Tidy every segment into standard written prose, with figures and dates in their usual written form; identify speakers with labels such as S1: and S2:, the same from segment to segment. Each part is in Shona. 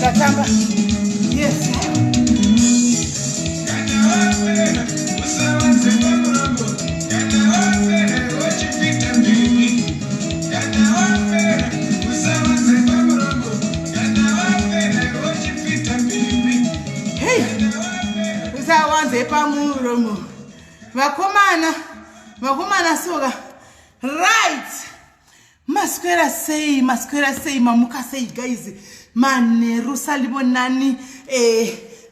S1: Ndatamba. Yes. Usawanze pamuromo. Vakomana soka. Right. Masquera say, mamuka say, guys. Maneru salibonani,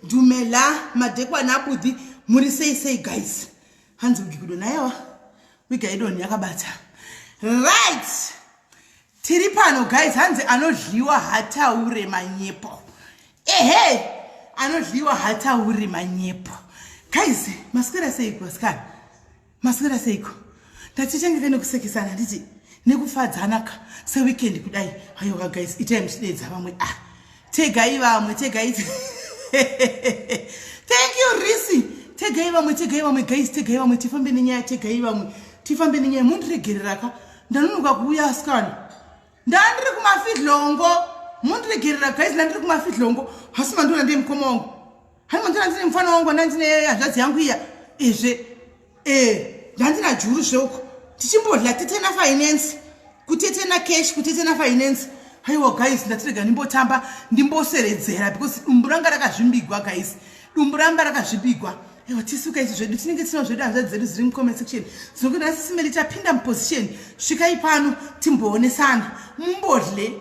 S1: dumela, madekwa napudi, muri say, guys. Hands ugikudo na yawa. Wikaido nyakabata. Right. Tiripano, guys, hands anodliwa hata ure manyepo. Anodliwa hata ure manyepo. Guys, masquera say, Pascal. Masquera say, tatichenge kusekisana nditi. Nekufadzanaka se weekend kudai hayo guys itime chidedza vamwe tegai vamwe thank you Risi tegai vamwe guys tegai vamwe tifambe nenyaya tegai vamwe tifambe nenyaya mundiregereraka ndanonoka kuuya asikana ndandiri kumafidlongo mundiregerera guys ndandiri kumafidlongo hasi mandona ndiye mukoma wangu hani mandona ndine mfana wangu ndandine hazvadzi yangu iya ndandina juru zveuko tichimbodla titena finance kutetena cash kutetena finance haiwa guys ndatirega nimbotamba ndimboseredzera because dumbu ranga rakazvimbigwa guys dumbu ranga rakazvimbigwa aiwa tisuka izvi zvedu tinenge tino zvedu hanzvadzi dzedu zviri mucomment section dzinokuti nhasi simeli tapinda muposition svikai pano timboonesana mumbodle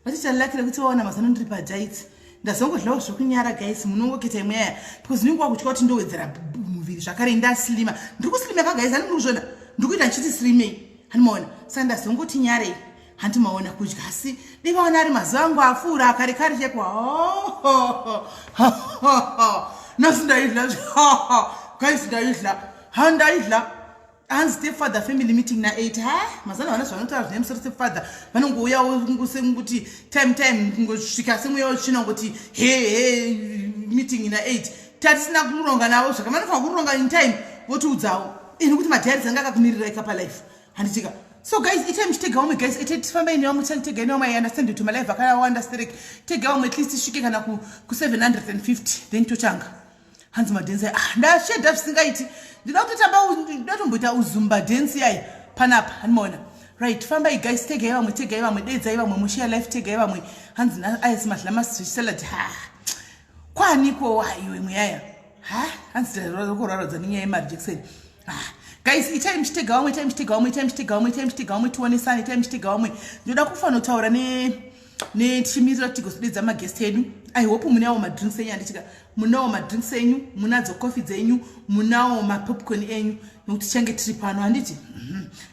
S1: vachichalakira kuti vaona mazano ndiri padiet ndazongodlawo zvokunyara guys munongoketa imweya because ndinenge wakutya kuti ndowedzera muviri zvakare ndaslima ndiri kuslimeka guys hani muruzvona ndikuita nchiti slimei hanimaona saka ndazongoti nyarei handimaona kudya asi ndivaona ari mazuva angu afura akarekare chekwa nasi ndaidla guys ndaidla handaidla hanzi stepfather family meeting na8 mazana vana zvanotaura zvine musoro stepfather vanongouyawo kuti time ngosvika semweyawo china ngoti meeting na8 tatisina kuronga navo zvaka vanofanira kuronga in time votiudzawo kuti madhari dzanga akakumirira ikapa life handitika so guys itime chitega umwe guys tifamba ine wamwe tega ine wamwe I understand to my life akawanda sterek tega umwe at least svike kana ku 750 then tochanga hanzi madance ndashedha zvisingaiti ndida kutotamba ndatomboita uzumba dance yayi panapa hanimona right famba guys tega vamwe dedza vamwe mushare life tega vamwe hanzi ice madlama salad kwaniko waiwe mweyaya hanzi rokorarodza nenyaya yemari Jackson guys itime chitega vamwe tionesane itime chitega vamwe ndoda kufanira kutaura nechimirira tigosudedza magest edu I hope munawo madrinks enyu anditika munawo madrinks enyu munadzo coffee dzenyu munawo mapopcorn enyu nokuti change tiri pano handiti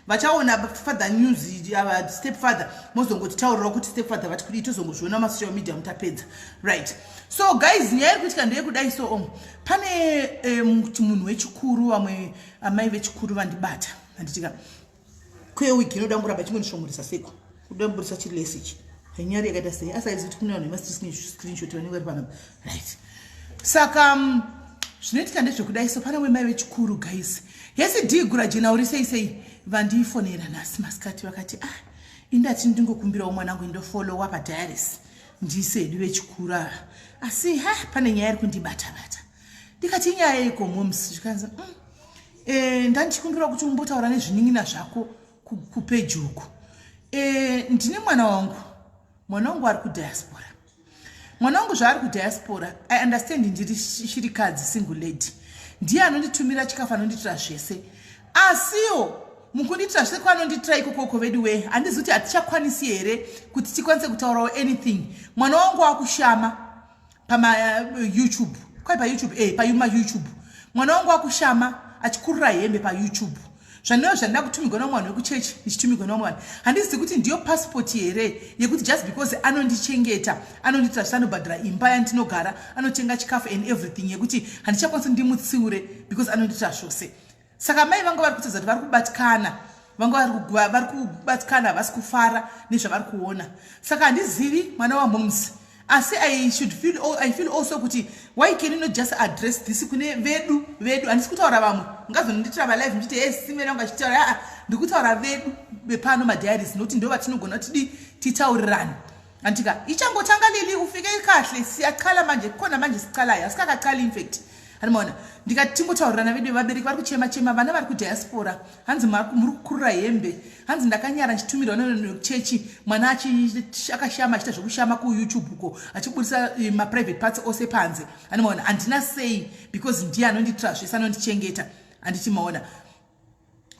S1: vachaona father news ava step father mozongoti taurira kuti step father vati kudi tozongozviona masocial media mutapedza right so guys nyaya iri kuitika ndeyekudai so pane munhu wechikuru vamwe amai vechikuru vandibata handitika kwewiki inoda nguramba chingondishongoresa seko kuda mburisa chirilesi ichi nyari yakaita sei asaizi kuti kune vanhu screenshot vanenge vari panapa right saka zvinoitika ndezvekudai so pane wemai vechikuru guys yesidhi gura jena uri sei vandifonera nhasi masikati vakati indati ndingokumbirawo mwanangu indofollowa padiaris ndisedu vechikuru asi pane nyaya iri kundibata ndikati inyaya yeikomoms zvikanzi ndandichikumbira kuti umbotaura nezvining'ina zvako kupeji uku ndine mwana wangu ari kudiaspora mwana wangu zvaari kudiaspora I understand ndiri shirikadzi single lady ndiye anonditumira chikafu anonditira zvese asiwo mukunditira zvese kwanonditira ikoko vedu we handizi kuti hatichakwanisi here kuti tikwanise kutaurawo anything mwana wangu akushama pama YouTube payuma YouTube mwana wangu akushama achikurira hembe pa YouTube zvaniwo zvandida kutumirwa nomwana wekuchechi ndichitumirwa nomwana handizi kuti ndiyo passport here yekuti just because anondichengeta anonditira zvanobhadhara imba yandinogara anotenga chikafu and everything yekuti handichakwanisa ndimutsiure because anonditira zvose saka mai vanga vari kutadza kuti vari kubatikana vari kubatikana havasi kufara nezvavari kuona saka handizivi mwana wamomsi asi I feel also kuti why can you not just address this kune vedu handisi kutaura vamwe ngazononditira valive nditi simera nga chitaura ndikutaura vedu bepano madiaries noti ndo vatinogona kuti titaurirana andika ichangotanga lili ufike kahle siyaqala manje khona manje siqalayo asikaqali in fact anibona ndikati timbotaurana vedu vabereki vari kuchema chema vana vari kudiaspora hanzi muri kukurura hembe hanzi ndakanyara ndichitumirwa nekuchechi mwana akashama achita zvokushama kuyoutube uko achibudisa maprivate parts ose panze anibona handina sei because ndiye anonditrasvesa anondichengeta handichimaona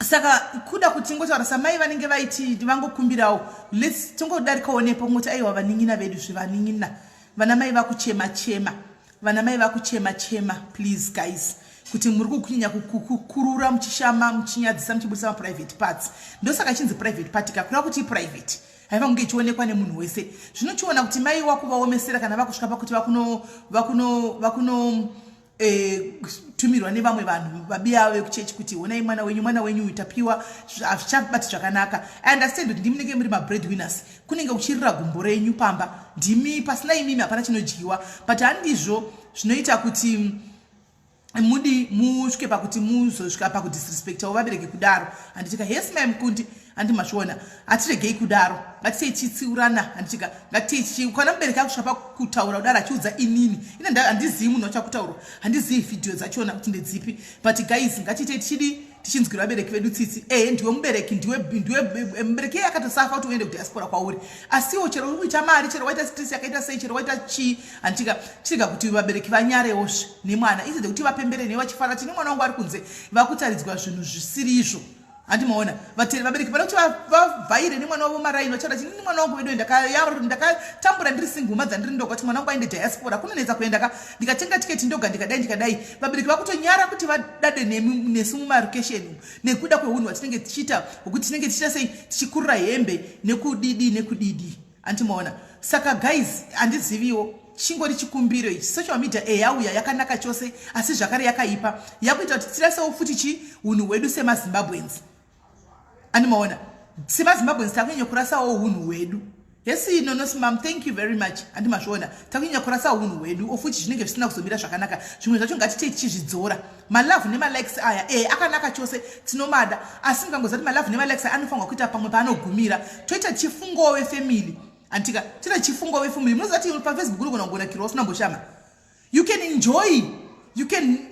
S1: saka kuda kuti tingotaura samai vanenge vaiti vangokumbirawo lets tongodarikawo nepo ngoti aiwa vaning'ina vedu zvevaning'ina vana mai vakuchema chema vana mai vakuchema chema please guys kuti muri kukunya kukurura muchishama muchinyadzisa muchibudisa private parts ndosaka chinzi private part kakura kuti private haiva kunge ichionekwa nemunhu wese zvinochiona kuti mai wakuvaomesera kana vakusvika pakuti vakuno tumirwa nevamwe vanhu vabiya vekuchechi kuti honai mwana wenyu utapiwa hazvichabati zvakanaka. I understand kuti ndimi nenge muri mabreadwinners kunenge uchirira gumbo renyu pamba ndimi pasina imimi hapana chinodyiwa but handizvo zvinoita kuti mudi musvike pakuti muzosvika pakudisrespectawo vabereki kudaro handitika yes mai mukundi handimazviona hatiregei kudaro ngatitei tichitsiurana handitika ngatitei kana mubereki akusvika pakutaura kudaro achiudza inini ine handizivi munhu wachakutaura handizivi vhidhiyo dzachona kuti ndedzipi but guys ngatitei tichinzwira vabereki vedu tsitsi ndiwe mubereki ndiwe mubereki akatosafa kuti uende kudiaspora kwauri asiwo chero uri kuita mari chero waita stress yakaita sei chero waita chii handitika chirega kuti vabereki vanyarewozve nemwana izide kuti vapembere newe vachifara kuti nemwana wangu ari kunze vakutaridzwa zvinhu zvisiri izvo handimaona vabereki vada kuti vavhaire nemwana wavo maraini vachara chini mwana wangu vedu ndakatambura ndiri singuma dzandiri ndoga kuti mwana wangu aende diaspora kunonetsa kuenda ndikatenga tiketi ndoga ndikadai vabereki vakutonyara kuti vadade nesu mumarokesheni nekuda kweunhu hwatinenge tichiita hwekuti tinenge tichiita sei tichikurira hembe nekudidi handimaona saka guys handiziviwo chingori chikumbiro ichi social media yauya yakanaka chose asi zvakare yakaipa yakuita kuti tirasewo futi unhu hwedu semazimbabwens animaona semazimbabwens takunyanya kurasawo unhu hwedu yesi nonosimam thank you very much handimazviona takunyanya kurasawo unhu hwedu ofuti zvinenge zvisina kuzomira zvakanaka zvimwe zvacho ngatitei tichizvidzora malavhu nemalikes aya akanaka chose tinomada asi mukangoziva kuti malavhu nemalikes aya anofanirwa kuita pamwe paanogumira toita chifungowo wefamily antika tira chifungo wefamily munoziva kuti pafacebook unogona kugonakirwa usina mboshama you can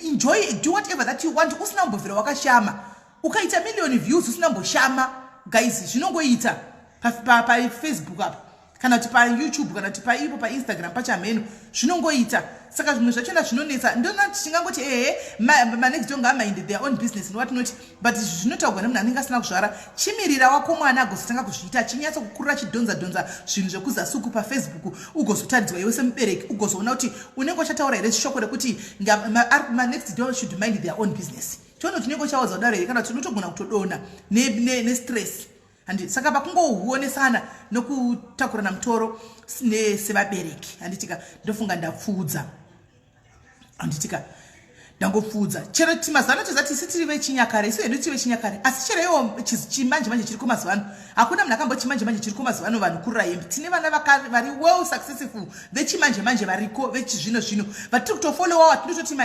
S1: enjoy do whatever that you want usina mbovhera wakashama ukaita million views usina mboshama guys zvinongoita pafacebook apa kana kuti payoutube kana kuti paipo painstagram pachamheno zvinongoita saka zvimwe zvachona zvinonetsa ndona tichingangoti manext donga mind their own business and what not but zvinotaurwa nemunhu anenge asina kuzvara chimirira wako mwana agozotanga kuzviita chinyatsa kukurira chidhonza zvinhu zvekuzasuku pafacebook ugozotaridzwa iwe semubereki ugozoona kuti unenge uchataura here shoko rekuti manext door should mind their own business chono tinenge uchauza kudaro here kana kuti unotogona kutodona nestress handi saka pakungohuonesana nokutakurana mutoro sevabereki handitika ndofunga ndapfudza handitika ndangopfudza chero timazano tozati isi tiri vechinyakare isu hedu tiri vechinyakare asi chero iwo chimanje manje chiri kumazivano hakuna munhu akambo chimanje manje chiri kumazivano vanhu kurira hembe tine vana vari well successful vechimanje manje variko vechizvino vatiri kutofollowa watinototi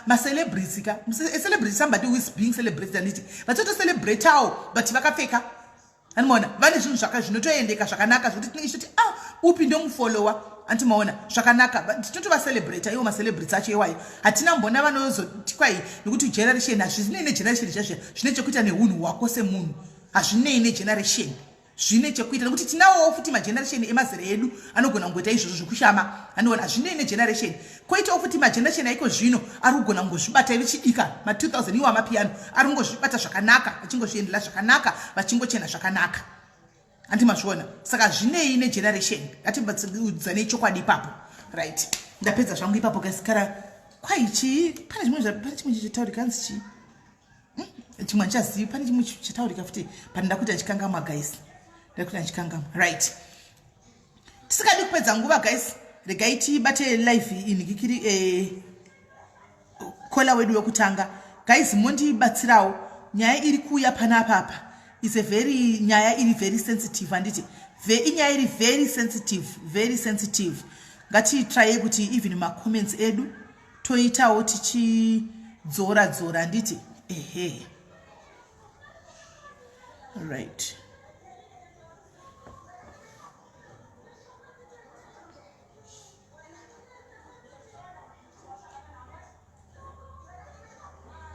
S1: macelebrities ka celebrity somebody who is being celebrated handiti vatotocelebratawo but vakapfeka handimaona vane zvinhu zvinotoendeka zvakanaka zvokuti tinenge tichiti upi ndomufollowa handimaona zvakanaka tinotovacelebrata iwo macelebrities acho iwayo hatina mbona vanozoti kwai nekuti generation hazvinei negeneration zvazvo zvine chekuita neunhu hwako semunhu hazvinei negeneration zvine chekuita nekuti tinawo futi mageneration emazera edu anogona kungoita izvozvo zvokushama handiona hazvinei negeneration koitawo futi mageneration aiko zvino ari kugona kungozvibata vichidika ma2000 iwo amapiano ari kungozvibata zvakanaka vachingozviendera zvakanaka vachingochena zvakanaka handimazviona saka zvinei negeneration ngatiudzane chokwadi ipapo right ndapedza zvangu ipapo kasikara kwai pane chimwe chitaurika hanzi chii chimwe handichazivi pane chimwe chitaurika futi panenda kuti achikangamwa guys ndakuti achikangamwa right tisikadi kupedza nguva guys regai tibate live inhikikiri kola wedu wekutanga guys mondibatsirawo nyaya iri kuuya panapapa nyaya iri very sensitive handiti inyaya iri very sensitive ngatitraye kuti even macomments edu toitawo tichidzora handiti right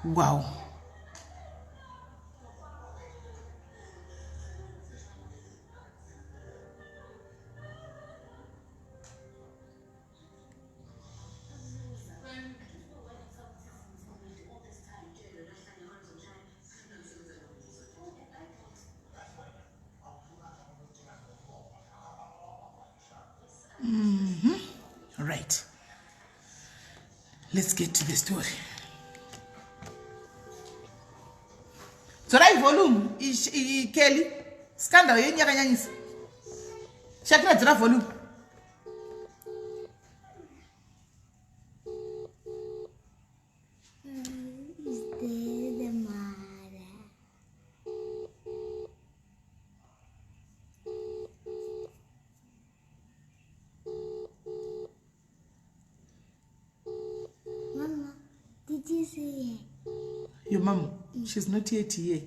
S1: Wow. All right. Let's get to the story. Zorai volume, Kelly. Scandal, you nyaka Shakira zora volume.
S2: Is there the mother? Mama, did you see it?
S1: Your mom, she's not yet here.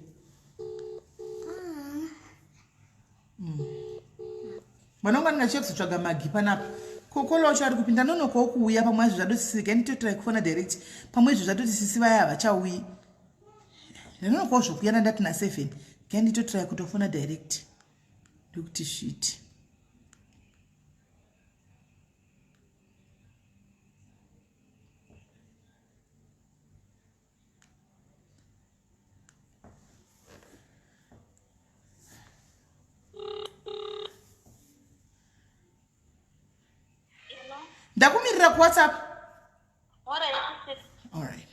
S1: Mwanonga ngachiyekuti tsvaga magi panapa. Kokolo wacho ari kupinda nono kuuya pamwe zvadoti sisi kanitotrai kufona direct. Pamwe zvadoti sisi vaya havachauyi. Nono kwa zvokuyana ndati na 7. Kanitotrai kutofona direct. Ndokuti shit. Ndakumirira ku WhatsApp. All right.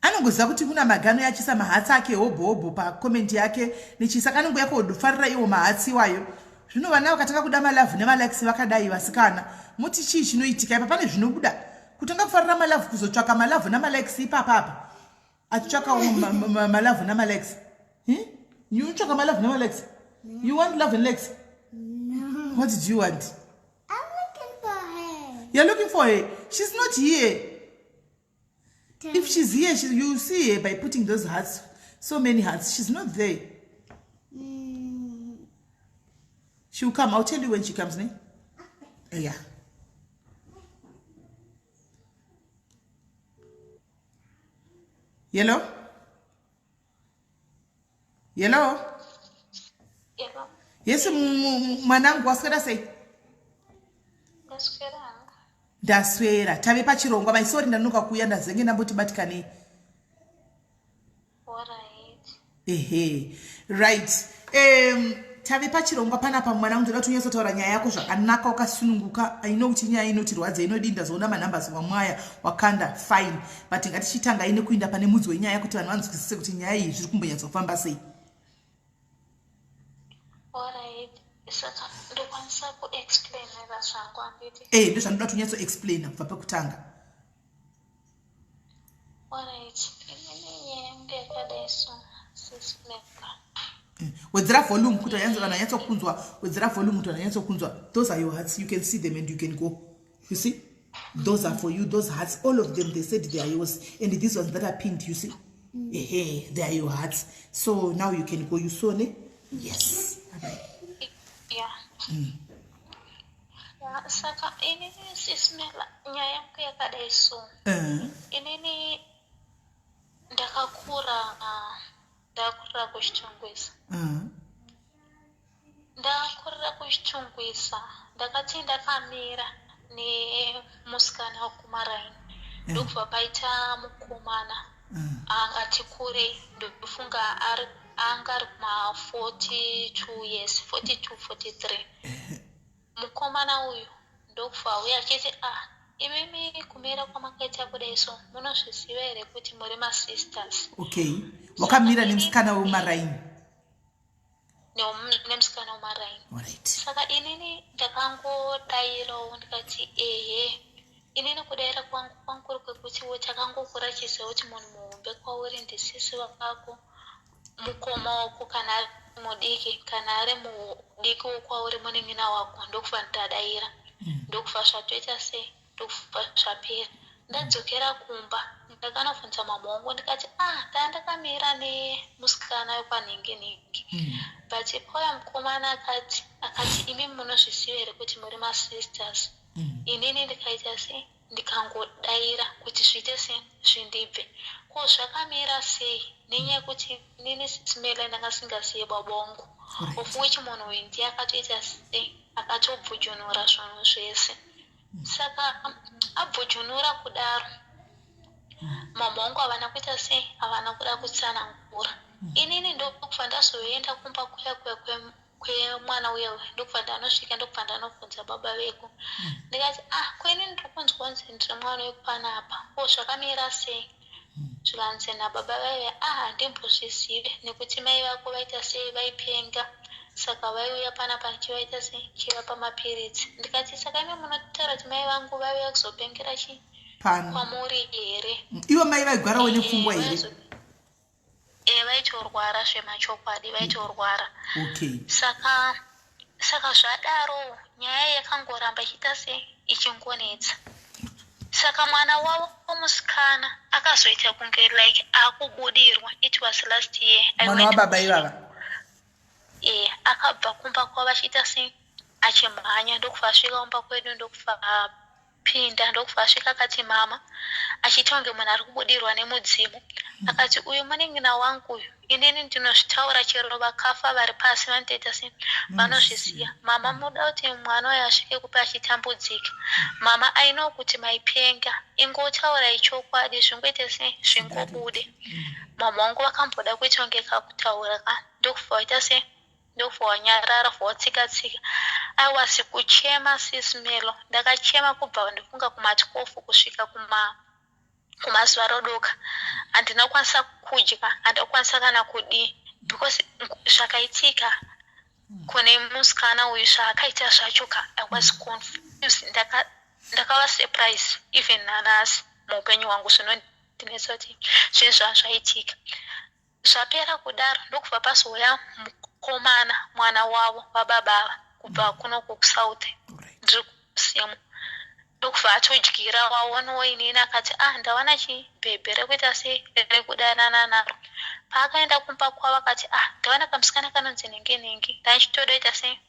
S1: Anongoziva kuti kuna magano yachisa mahatsi ake hobho pa comment yake nechisa kanongoya kofarira iwo mahatsi wayo. Zvino vana vakataka kuda malavu nemalikes vakadai vasikana. Muti chii chinoitika ipa pane zvinobuda. Kutanga kufarira malavu kuzotsvaka malavu namalikes ipapa. Achitsvaka malavu namalikes. You tsvaka malavu namalikes? You want love and legs?
S2: No.
S1: What did you want?
S2: I'm
S1: You're looking
S2: looking for her.
S1: for her. She's not here. If she's here, you see her by putting those hearts, so many hearts. She's not there. She'll come. I'll tell you when she comes, ne? Yeah. Yellow? Yellow?
S3: Yellow.
S1: Yes, mwanangu waswera sei? Ndaswera. Tave pachirongwa maisori ndanuka kuya ndazenge ndamboti batikane.
S3: Alright.
S1: Ehe. Right. Tave pachirongwa panapa mwanangu ndoda tunyeso taura nyaya yako zvakanaka wakasununguka. I know kuti nyaya inotirwadza inodinda zona manumbers wamwaya wakanda fine. But ngatichitanga ine kuinda pane mudzi wenyaya kuti vanhu vanzwisise kuti nyaya iyi zviri kumbonyatsa kufamba sei.
S3: Alright. Saka ndokwanisa ku-explain zvangu handiti.
S1: Ndo zvanoda tunyatso explain kubva pakutanga.
S3: Alright. Inini yenge yakadai so sismeka.
S1: Wedzera volume kuti vananyatso kunzwa. Wedzera volume kuti vananyatso kunzwa. Those are your hearts. You can see them and you can go. You see? Those are for you. Those hearts, all of them, they said they are yours. And these ones that are pinned, you see? They are your hearts. So now you can go. You saw ne? Yes.
S3: Yeah. Saka inini sismela nyaya yangu yakadai so. Inini ndakakura kuchitungwisa. Ndakurira kuchitungwisa. Ndakati ndakamira nemusikana wekumaraini. Ndokubva paita mukomana angati kure ndofunga anga ari kuma 42 years, 42, 43. Mukomana uyu ndokubva uya achiti imimi kumira kwamakaita kudai so munozviziva here kuti muri masisters.
S1: Okay. Wakamira nemusikana wemaraini.
S3: Nemusikana wemaraini.
S1: Alright.
S3: Saka inini ndakangodairawo ndikati inini kudaira kwangu kuri kwekuti takangokura chiziva kuti munhu muhombe kwauri ndisisi wako, mukoma wako kana ari mudiki kana ari mudiki wokwauri munin'ina wako ndokufa ndadaira. Ndokufa zvatoita sei? Ndokufa zvapera. Ndadzokera kumba ndakanobvunza mama wangu ndikati tandakamira nemusikana wekwanhingi. But pauya mukomana akati imi munozviziva here kuti muri masisters. Inini ndikaita sei? ndikangodaira kuti zviite zvindibve. Ko zvakamira sei nenyaya yekuti nini Sisimela ndanga singaziye babongo. Of which munhu uyu ndiye akatoita sei akatobvujunura zvinhu zvese. Saka abvujunura kudaro mabongo havana kuita sei havana kuda kutsanangura. Inini ndokubva ndazoenda kumba kuya kwemwana uyo ndokubva ndanosvika ndokubva ndanobvunza baba veku ndikati kweni ndiri kunzwa kunzi ndiri mwana wekupanapa ko zvakamira sei. Zvikanzi nababa vaive handimbozvizive nekuti mai vako vaita sei vaipenga saka vaiuya panapa chivaita sei chivapa mapiritsi. Ndikati saka imi munotaura kuti mai vangu vaiuya kuzopengera chii kwamuri here?
S1: Ivo mai vaigarawo nepfungwa here?
S3: Vaitorwara zvemachokwadi vaitorwara.
S1: Okay.
S3: Saka zvadaro nyaya yakangoramba ichiita sei ichingonetsa. Saka mwana wavo womusikana akazoita kunge like akubudirwa. It was last year.
S1: Mwana wababa ivava?
S3: Akabva kumba kwavo achiita sei achimhanya ndokubva asvika kumba kwedu ndokubva pinda ndokubva asvika akati mama achiita kunge munhu ari kubudirwa nemudzimu. Akati uyu munin'ina wangu uyu inini ndinozvitaura chero vakafa vari pasi vanotoita sei vanozviziva. Mama munoda kuti mwana uyu asvike kupa achitambudzika. Mama aino kuti maipenga ingotaurai chokwadi zvingoite sei zvingobude. Mama wangu vakamboda kuita kunge kakutaura ndokubva waita sei ndokubva wanyarara votsika-tsika. Aiwasi kuchema Sisimelo ndakachema kubva ndifunga kuma12 kusvika kumazuva rodoka. Handina kwanisa kudya handakwanisa kana kudii because zvakaitika kune musikana uyu zvaakaita zvachoka I was confused. Ndakava surprise even nanasi muupenyu hwangu zvinondinetsa kuti zvinhu zvazvaitika. Zvapera kudaro ndokubva pazouya mukomana mwana wavo vababa kubva kunoku kusouth ndiri kusimu ndokubva atodyira waonowo inini akati ndawana chibhebhe rekuita sei rekudanana naro. Paakaenda kumba kwavo akati ndawana kamusikana kanonzi nengenenge ndachitodaita sei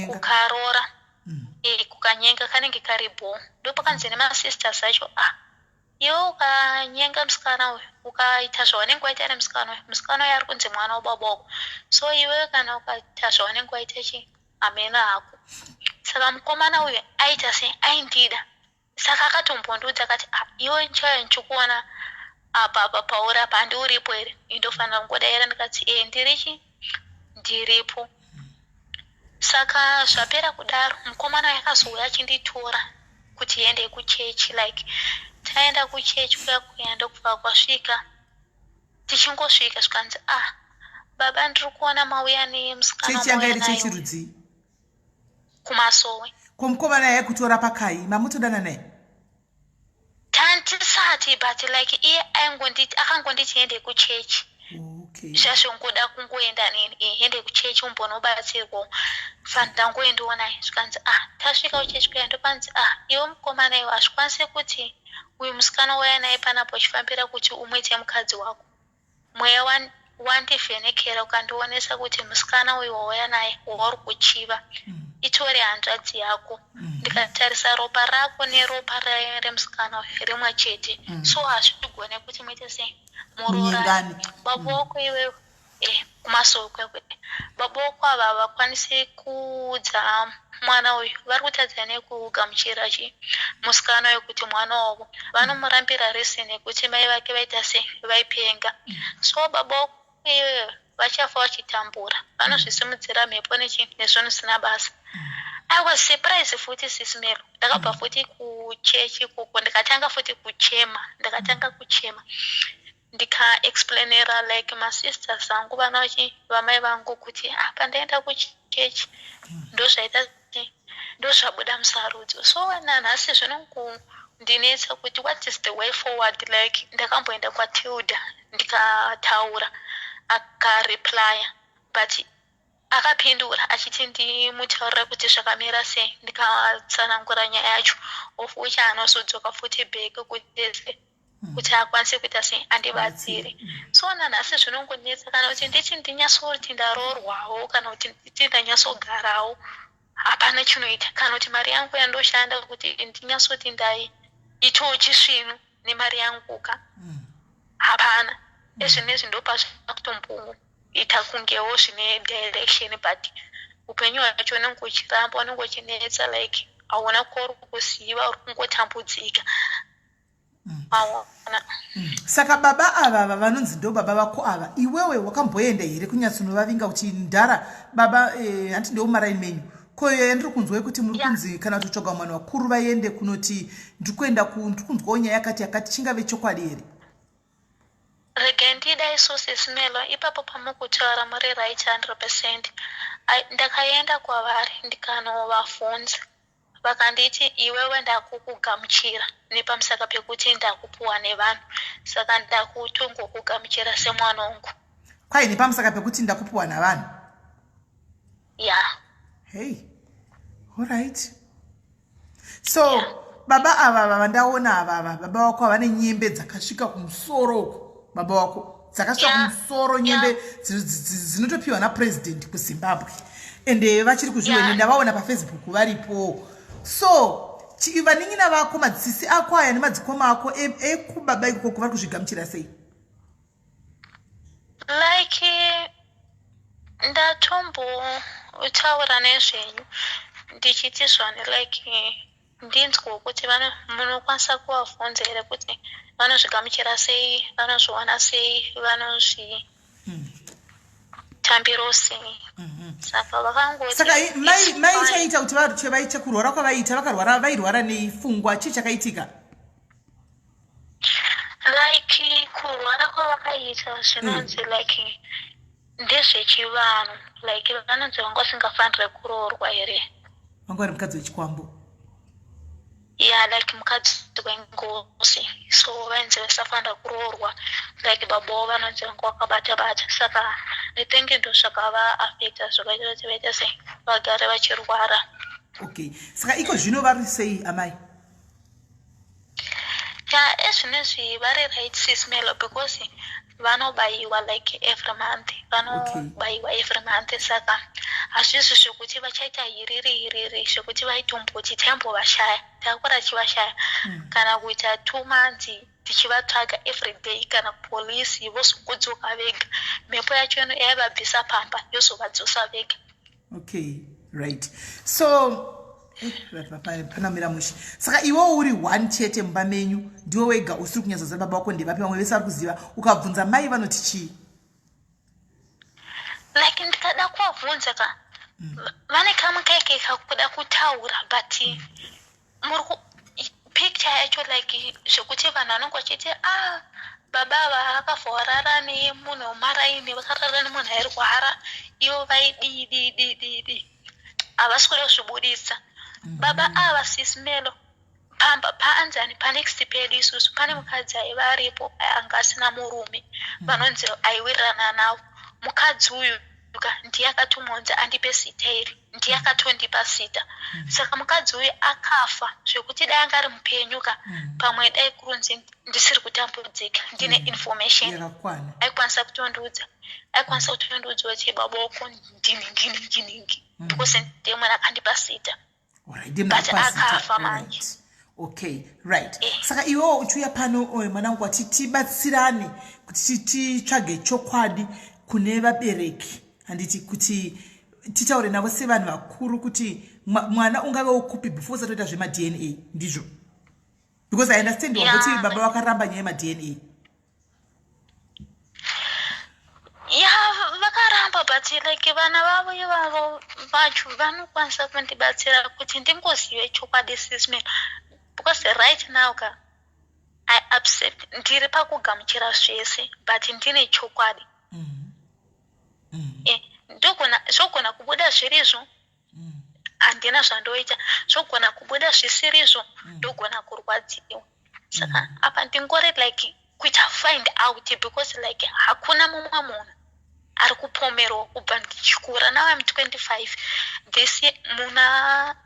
S3: kukarora kukanyenga kanenge karibho. Ndopakanzi nemasisters acho iwe ukanyenga musikana uyu ukaita zvaunenge waita nemusikana uyu musikana uyu ari kunzi mwana wababako so iwe kana ukaita zvaunenge waita chi amena hako. Saka mukomana uyu aita sei aindida saka akatombondudza akati iwe nchayo ndichikuona apa pauri apa handiuripo here indofanira kungodaira. Ndikati ndiri ndiripo. Saka zvapera kudaro mukomana uyu akazouya achinditora kuti ende kuchechi like taenda kuchechi kuya ndokubva kwasvika tichingosvika zvikanzi baba ndiri kuona mauya nemusikana
S1: chechirudzi
S3: kumasowe.
S1: Mukomana yaikutora pakai mamutodana naye?
S3: Tantisati but like iye akangonditi ende kuchechi. Zvazvongoda kungoenda nini ende kuchechi umbonobatsirwa fandangoendawo naye. Zvikanzi tasvika kuchechi kuya ndopanzi iwe mukomana iwe hazvikwanisi kuti uyu musikana wauya naye panapo uchifambira kuti umwite mukadzi wako. Mweya wandivhenekera ukandionesa kuti musikana uyu wauya naye wauri kuchiva itore hanzvadzi yako. Ndikatarisa ropa rako neropa remusikana rimwe chete so hazvigone kuti muite sei murorane. Baba wako iwewe kumasowe kwekwe baba wako ava havakwanisi kuudza mwana uyu vari kutadza nekugamuchira musikana uyu kuti mwana wavo vanomurambira rese nekuti mai vake vaita sei vaipenga. So baba wako iwewe vachafa vachitambura vanozvisimudzira mhepo nezvinhu zvisina basa. I was surprised futi Sisimelo. Ndakabva futi kuchechi kuko ndikatanga futi kuchema ndika-explainera like masisters angu vamai vangu kuti pandaenda kuchechi ndozvaita ndozvabuda musarudzo. So nanhasi zvinongondinetsa kuti what is the way forward like ndakamboenda kwaTilda ndikataura akareplya but akapindura achiti ndimutaurira kuti zvakamira sei ndikatsanangura nyaya yacho of which anozodzoka futi bheke kuti akwanise kuita sei andibatsire. So nanhasi zvinongonetsa kana kuti ndichi ndinyatsoti ndarorwawo kana kuti nditi ndanyatsogarawo hapana chinoita kana kuti mari yangu yandoshanda kuti ndinyatsoti itochi svinu nemari yanguka hapana ezvinezvi ndo pazvakutomboita kungewo zvine direction but upenyu hwacho unenge uchiramba unenge uchinetsa like hauna kuri kuziva uri kungotambudzika aona.
S1: Saka baba ava vanonzi ndo baba vako ava iwewe wakamboenda here kunyatsonovavinga kuti ndara baba handi ndo maraini menyu koyo ndiri kunzwa kuti muri kunzi kana kutotsvaga mwana wakuru vaende kunoti ndikuenda kunzwawo nyaya yakati chingave chokwadi here?
S3: Rege ndida isusi Simelo ipapo pamukutaura muri right 100%. Ndakaenda kwavari ndikanovafunza vakanditi iwewe ndakukugamuchira nepamusaka pekuti ndakupuwa nevanhu saka ndakutongokugamuchira semwana wangu.
S1: Kwai nepamusaka pekuti ndakupuwa navanhu?
S3: Yeah.
S1: Hey, all right. So baba ava vandaona ava baba wako havane nyembe dzakasvika kumusoro uko baba wako dzakasvika kumusoro nyembe dzinotopiwa napresident kuZimbabwe ende vachiri kuzviona ndavaona paFacebook varipo. So vanin'ina vako madzisi ako aya nemadzikoma ako ekubaba ikoko vari kuzvigamuchira sei?
S3: Like ndatombotaura nezvenyu ndichiti zvane like ndinzwa kuti munokwanisa kuvafunza here kuti vanozvigamuchira sei, vanozviwana sei, vanozvitambiro sei. Saka vakangoti
S1: saka mai chaita kuti chevaita kurwara kwavaita vakarwara vairwara nepfungwa chii chakaitika?
S3: Like kurwara kwavakaita zvinonzi like ndezvechivanhu like vanonzi vanga vasingafaniri kuroorwa here.
S1: Vanga vari mukadzi wechikwambo?
S3: Yeah, like mukadzi wengozi so vainzi vasafanira kuroorwa like babo vanonzi vanga vakabata saka I think ndo zvakava affecta zvakaita kuti vaita sei vagare vachirwara.
S1: Okay, saka iko zvino vari sei amai?
S3: Yeah, ezvinezvi vari right Simelo because vanobayiwa like every month vanobayiwa every month saka hazvizvi zvekuti vachaita hiriri zvekuti vaitomboti taimbovashaya takura chivashaya kana kuita 2 months tichivatsvaga every day kana polisi vozokudzoka vega mhepo yacho yaivabvisa pamba yozovadzosa vega.
S1: Okay, right. So panamira mushi saka iwo uri one chete mumba menyu ndiwe wega usiri kunyatsoziva baba wako ndevapi vamwe vese vari kuziva ukabvunza mai vanoti chii?
S3: Like ndikada kuvabvunza ka vane kamukaike kakuda kutaura but picture yacho like zvekuti vanhu vanenge vachiti baba vakavharara nemunhu wemaraini vakarara nemunhu airwara ivo vaidii havasi kuda kuzvibudisa. Baba ava Simelo pamba paanzani panext pedu isusu pane mukadzi aiva aripo anga asina murume vanonzi aiwirirana navo. Mukadzi uyu ndiye akatomonza andipe sita iri ndiye akatondipa sita saka mukadzi uyu akafa zvekuti dai anga ari mupenyuka pamwe dai kurunzi ndisiri kutambudzika ndine information aikwanisa kutondiudza kuti baba wako ndini because ndiye mwana akandipa sita but akafa manje.
S1: Okay, right. Saka iwo uchiuya pano mwanangu wati tibatsirane kuti titsvage chokwadi kune vabereki handiti kuti titaure navo sevanhu vakuru kuti mwana ungave ukupi before usatoita zvema-DNA ndizvo? Because I understand kuti baba vakaramba nyaya yema-DNA.
S3: Yeah, vakaramba but like vana vavo ivavo vacho vanokwanisa kundibatsira kuti ndingozive chokwadi Simelo because right now I accept ndiri pakugamuchira zvese but ndine chokwadi. Zvogona kubuda zvirizvo handina zvandoita, zvogona kubuda zvisirizvo ndogona kurwadziwa. Saka apa ndingori like kuita find out because like hakuna mumwe munhu ari kupomerwa kubva ndichikura. Now I'm 25 this year muna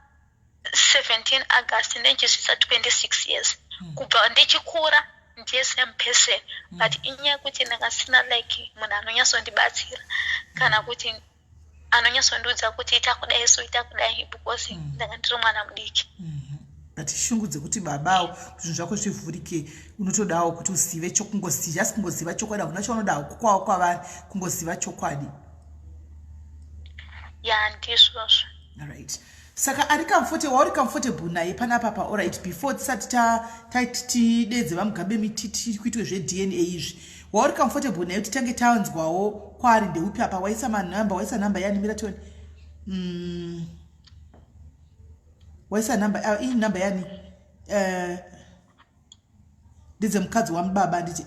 S3: 17 August ndichisvitsa 26 years kubva ndichikura ndiye same person but inyaya kuti ndakasina like munhu anonyatsondibatsira kana kuti anonyatsondiudza kuti ita kudai so ita kudai because ndanga ndiri mwana mudiki.
S1: ngatishungudze kuti babawo zvinhu zvako zvivhurike. Unotodawo kuti uzive chokungoziva, asi kungoziva chokwadi hakuna chaunoda kukwawo kwavanhu, kungoziva chokwadi.
S3: Ya ndizvozvo.
S1: Alright. Saka ari comfortable, wauri comfortable naye panapa pa. Alright, before tisati tidedze vamugabe mititi kuitwe zve-DNA izvi, wauri comfortable naye kuti tange taunzwawo kwaari ndeupi apa? Waisa manhamba, waisa nhamba yani Miratoni? Waisa nhamba, iyi nhamba yani ndidze mukadzi wamubaba nditi?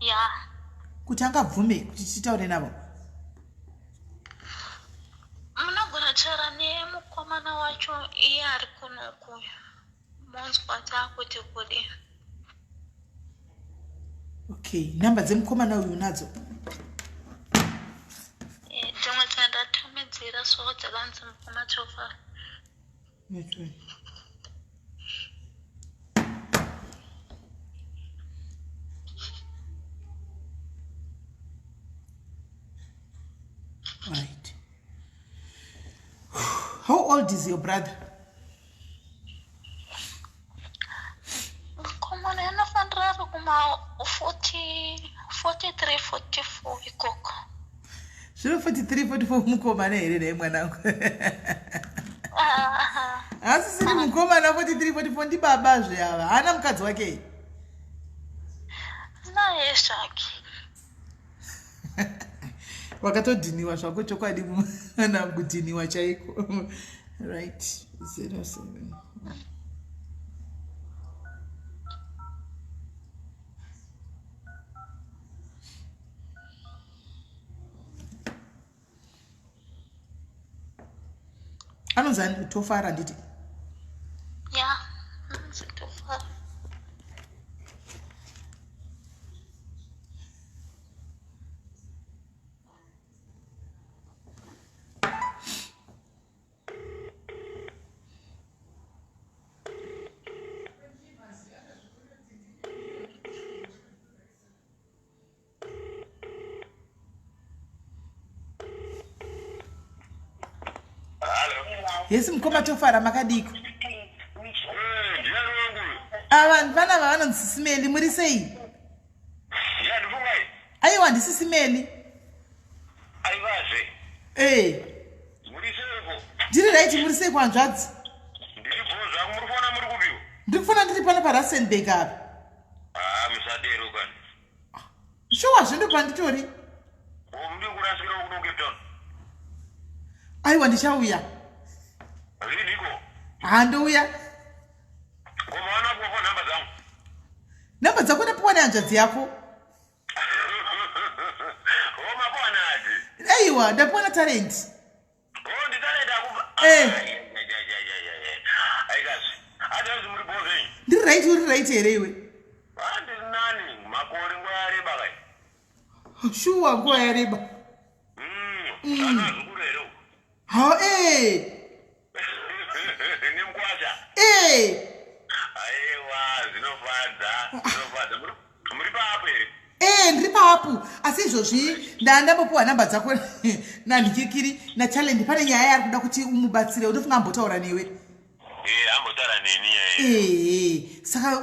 S3: Ya.
S1: Kuti angabvume kuti titaure navo.
S3: Munogona taura nemukomana wacho iye ari kunoku. Monzwa kuti kudi.
S1: Okay, nhamba dzemukomana uyu unadzo?
S3: Dzimwe dzandatumidzira so dzakanzi mukoma Tofara.
S1: Right. How old is your brother?
S3: Mukomana anofanira ari kuma 43, 44 ikoko.
S1: Zvino 43, 44 mukomana here naye mwanangu? Asi siri mukomana 43, 44 ndibabazve ava. Hana mukadzi wake?
S3: Naye zvake.
S1: Wakatodhiniwa zvako chokwadi mwana kudhiniwa chaiko. Right. 07. Anozani Tofara nditi?
S3: Ya, anonzi Tofara.
S1: Yes, mukoma Tofara makadiko. Avanhu vana vavanonzi Sisimeli, muri sei? Aiwa ndisi Sisimeli.
S4: Aivaze. Muri seiko?
S1: Ndiri right, muri sei kwanzvadzi?
S4: Ndiri bvunza muri kuona muri kupiwa?
S1: Ndiri kufona ndiri pano paRustenburg apa.
S4: Musadero kani.
S1: Shuwa zvindo panditori?
S4: Muri kurasikira kuno Cape Town.
S1: Aiwa ndichauya.
S4: Riniko?
S1: Handouya.
S4: Komawana kupa namba dzangu.
S1: Namba dzako ndapiwa nehanzvadzi yako.
S4: Makuwana ati?
S1: Aiwa ndapiwa naTalent.
S4: NdiTalent akupa? Aikazi. Ati muri bozeni?
S1: Ndiri right, uri right here iwe?
S4: Ndiri nani? Makore nguva yareba kai?
S1: Shuwa nguva yareba.
S4: Sana zukurero.
S1: Ha,
S4: Nimkwacha. Aiwa, zinofadza. Muri papo here?
S1: Ndiri papo. Asi izvozvi ndambopiwa namba dzako naNdikikiri naTalent. Pane nyaya yari kuda kuti umubatsire. Unofunga ambotaura newe?
S4: Ambotaura neni.
S1: Saka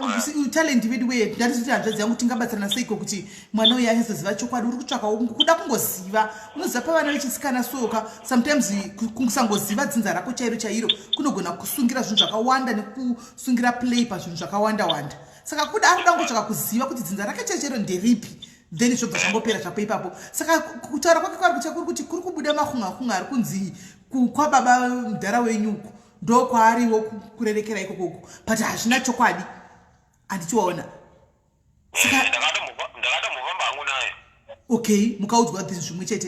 S1: Talent vedu we ndatiti hanzvadzi yangu tingabatsirana seiko kuti mwana uyu azoziva chokwadi. Uri kutsvaka kuda kungoziva. Unoziva pavana vechisikana soka sometimes kusangoziva dzinza rako chairo kunogona kusungira zvinhu zvakawanda nekusungira play pazvinhu zvakawanda wanda. Saka kuda anoda ngotsvaka kuziva kuti dzinza rake chairo nderipi. Then zvobva zvangopera zvapo ipapo. Saka kutaura kwake kwari kucha kuri kuti kuri kubuda mahunga ari kunzi kwababa mudhara wenyuku. Ndo kwaariwo kurerekera ikoko. But hazvina chokwadi. Anditiwaona.
S4: Saka ndakatomuvamba hangu naye.
S1: Okay, mukaudzwa zvinhu zvimwe chete.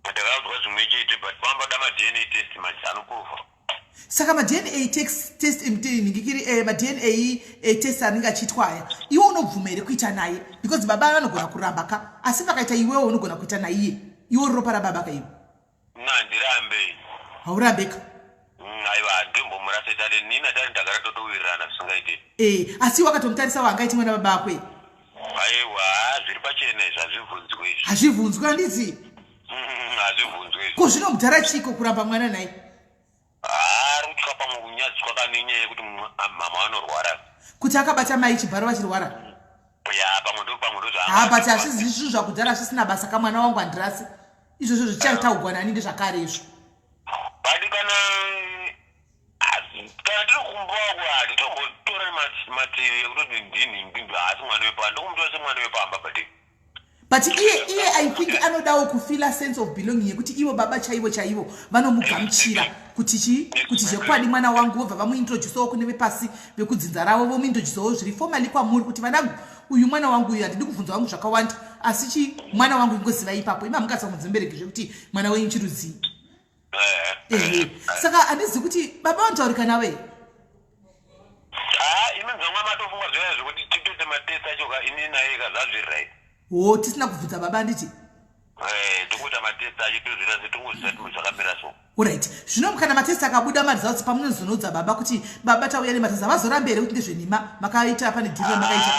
S4: Ndakaudzwa zvimwe chete but vambada ma-DNA test machano kufa.
S1: Saka ma-DNA test Ndikikiri ma-DNA test anenge achiitwa aya. Iwe unobvuma here kuita naye? Because baba vanogona kuramba ka. Asi pakaita iwewo unogona kuita naiye. Iwe ropa rababa ka iwe.
S4: Nandirambe.
S1: Haurambeka.
S4: Aiwa, ndimbomurasa Talent. Nina Talent ndagara totowirirana zvisingaite.
S1: Asi wakatomutarisa wangaiti mwana baba akwe?
S4: Aiwa, zviri pachena izvi hazvibvunzwi izvi.
S1: Hazvibvunzwi handiti?
S4: Hazvibvunzwi izvi.
S1: Ko zvino mudhara chiko kuramba mwana naye?
S4: Ari kutsvaka kunyadziswa kanenyaya yekuti mama anorwara
S1: kuti akabata mai chibharo vachirwara
S4: ya pamwe ndo
S1: but hazvizi zvinhu zvakudhara zvisina basa kamwana wangu handirasi izvozvo zvichaitaugwa nani ndezvakare izvo
S4: but kana tiri kumbawa hatitombotora matiri ekutoti ndini mbimbi asi mwana wepamba ndokumutova semwana wepamba
S1: but iye I think anodawo kufila sense of belonging yekuti ivo baba chaivo vanomugamuchira kuti zvekwadi mwana wangu vobva vamuintroducewo kune vepasi vekudzinza ravo vomuintroducewo zviri formally kwamuri kuti vanangu uyu mwana wangu uyu handidi kubvunza wangu zvakawanda asi mwana wangu ingoziva ipapo ima mungasamudzi zvekuti mwana wenyu chirudzii saka handizivi kuti baba vanotaurika nawe
S4: imi dzamwa matofunga zvaya zvekuti titoite matest acho ini naye kazazvirai
S1: tisina kubvunza baba handiti
S4: tokuita matest acho tozvita setongozvisati zvakamira so
S1: alright zvino kana matest akabuda mariza kuti pamunozonodza baba kuti baba tauya nematest avazorambe here kuti ndezvenhima makaita pane dhiri makaita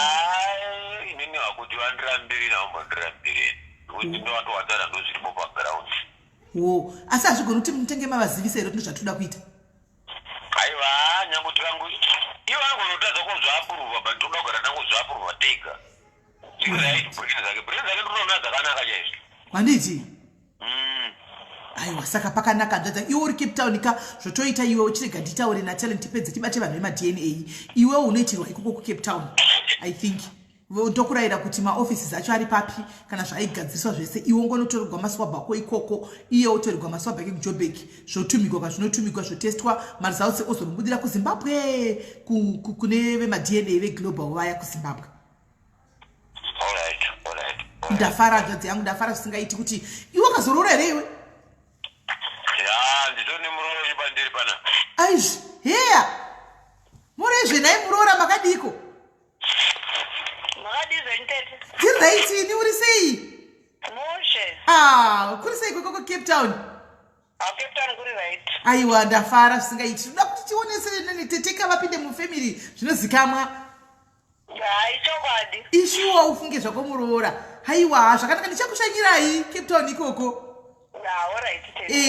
S4: inini hakuti vandirambiri navambondirambiri nokuti ndowatowatara ndozviripo paground
S1: asi hazvigoni kuti mutenge mavazivisa here kuti zvatoda kuita
S4: aiwa nyange tikangu ivo angonotadza kozvaapuruvha but toda kugara nangu zvaapuruvha tega right brain zake ndinoona dzakanaka chaizvo
S1: handiti aiwa saka pakanaka nzvadza iwe uri Cape Town ka zvotoita iwe uchirega nditaure natalent tipedze tibate vanhu vemadna iwe unoitirwa ikoko kuCape Town I think ndokurayira kuti maoffices acho ari papi kana zvaigadziriswa zvese iwe ngonotorerwa maswabha ako ikoko iye otorerwa maswabha ake kuJoburg zvotumigwa kwazvinotumigwa zvotestwa maresults ozonobudira kuZimbabwe kune vemadna veglobal vaya kuZimbabwe ndafara nzvadzi yangu ndafara zvisingaiti kuti iwe ukazorora here iwe
S4: nditone muroro chibandiri pana
S1: aizvi heya murezve nai murora makadiko tiraitini uri sei kuri sei kwekoko Cape Town aiwa ndafara zvisingaiti toda kuti tionese teteka vapinde mufamily zvinozikamwa ishuwa ufunge zvako muroora haiwa zvakanaka ndichakushanyirai Cape Town ikoko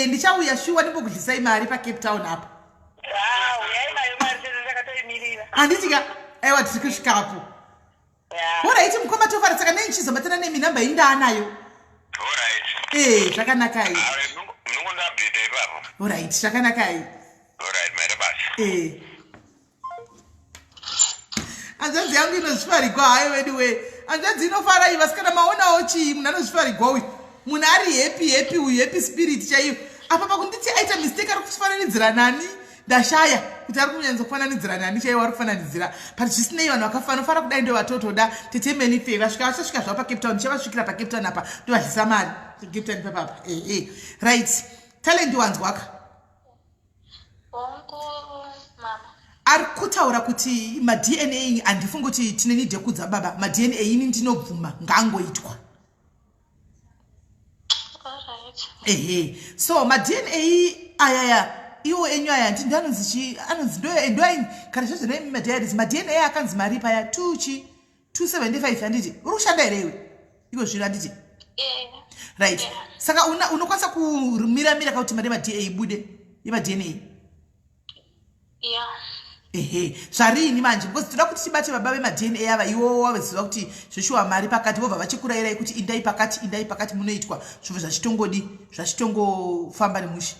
S1: ndichauya shuwa ndimbokudlisai mari paCape Town apa handitika aiwa tiri kusvikapo oraiti mukoma tofara saka nei nchizobatana nemi namba indaanayo zvakanakai orit zvakanakai hanzvanzi yangu inozvifarigwa hayo anyway hanzvanzi inofara iva sikana maonawo chii munhu anozvifarigwa uyu munhu ari happy uyu happy spirit chaiyo apa pakunditi aita mistake ari kufananidzira nani ndashaya kuti ari kunyanza kufananidzira nani chaiwo ari kufananidzira but zvisinei vanhu vakafanofara kudai ndo vatotoda tetemeni fe vasvika vachasvika zvavo paCape Town chavasvikira paCape Town apa ndovadlisa mari Cape Town papapa right talent wanzwaka ari kutaura kuti madna handifungi kuti tine nidhe kudza baba madna ini ndinobvuma ngaangoitwa so madna ayaya iwo enyu aya ndi anonzi ndoaini kana zvozvonai madiaries madna akanzi mari paya 275 handiti uri kushanda here iwe iko zvino handiti right saka unokwanisa kumiramira kakuti mari madna ibude yemadna zvarini manje because toda kuti tibate baba vemadna ava iwo waveziva kuti zveshuwa mari pakati vobva vachikurayirai kuti indai pakati munoitwa zvinhu zvachitongofamba nemushe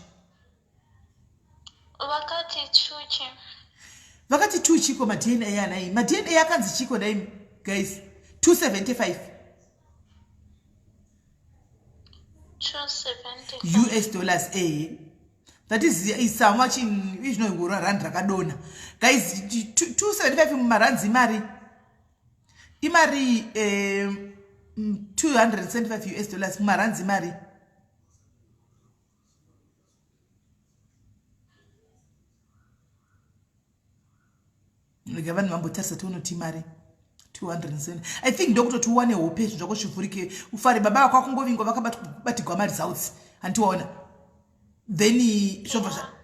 S1: vakati 2 chiko madna anai madna akanzi chiko dai guys 275 US dollars that is so much in izvinogura rand rakadona guys 275 mumaranzi imari 275 US dollars mumaranzi imari vanhu vambotarisa tounoti mari 207 I think ndokutoti uwane hope zvinhu zvako zvivhurike ufare baba vako vakungovingwa vakabatigwa maresults handiwaona then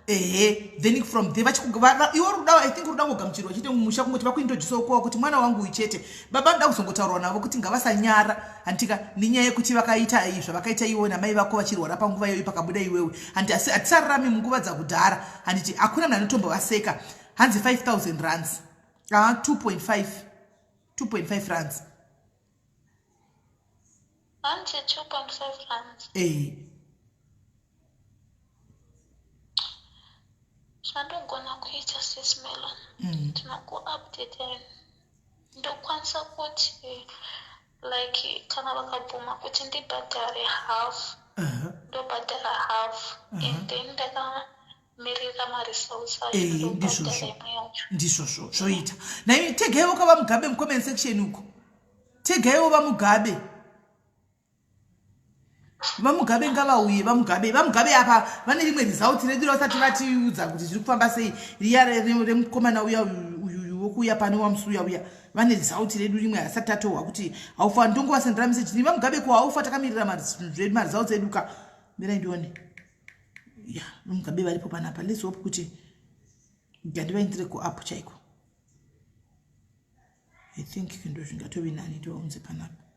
S1: then from there iwo ruda I think ruda ngogamuchirwa chete mumusha kungoti vakuintroducewa kuti mwana wangu uichete baba nda kuzongotaurwa navo kuti ngavasanyara handika nenyaya yekuti vakaita izvo vakaita iwe namai vako vachirwara panguva iyoyi pakabuda iwewe handi asi hatisararami munguva dzakudhara handiti hakuna munhu anotombovaseka hanzi 5,000 rands 2.5 rands
S3: hanzi 2.5 rands zvandogona kuita sismelo tinokuupdate ndokwanisa kuti like kana vakabvuma kuti ndibhadhare half ndobhadhara half and then ndakamirira maresults acho ndobhadhara imwe yacho
S1: ndizvozvo zvoita naimi tegaiwo kava mugabe mucomment section uko tegaiwo vamugabe vamugabe ngavauye vamugabe apa vane rimwe result redu vasati vatiudza kuti zviri kufamba sei riya remukomana uya uyu wokuuya pane wamusuya uya vane result redu rimwe asati tatohwa kuti haufa ndongovasendera meseji ni vamugabe ko haufa takamirira maresults edu ka mirai ndione ya vamugabe varipo panapa let's hope kuti gandivaindire kuapp chaiko I think ndo zvingatove nani ndivaunze panapa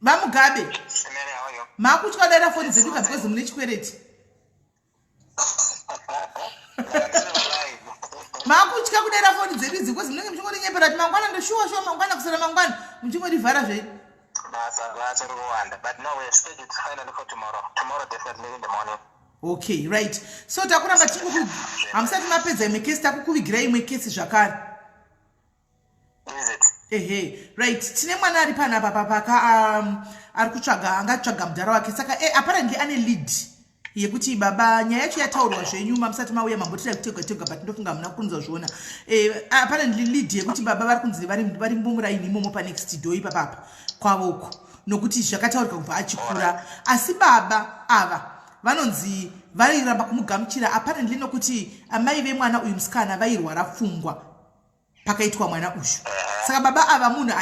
S1: vamugabe makutyaudara foni dzedu ka because mune chikwereti makutya kudaira foni dzedu idzi because munenge muchingorinyepera kuti mangwana ndoshuwa mangwana kusara mangwana muchingorivhara zvei okay right so takuramba hamusati mapedza imwe kesi takukuvigirai imwe kesi zvakare right tine mwana ari panapa papaka ari kutsvaga angatsvaga mudhara wake saka apparently ane lead yekuti baba nyaya yacho yataurwa zvenyu musati mauya mambotira kutega but ndofunga muna kunzozviona apparently lead yekuti baba vari kunzi vari mumuraini imomo panext door ipapapa kwavoko nokuti zvakataurika kubva achikura asi baba ava vanonzi vairamba kumugamuchira apparently nokuti amai vemwana uyu musikana vairwara pfungwa pakaitwa mwana uyu saka baba ava munhu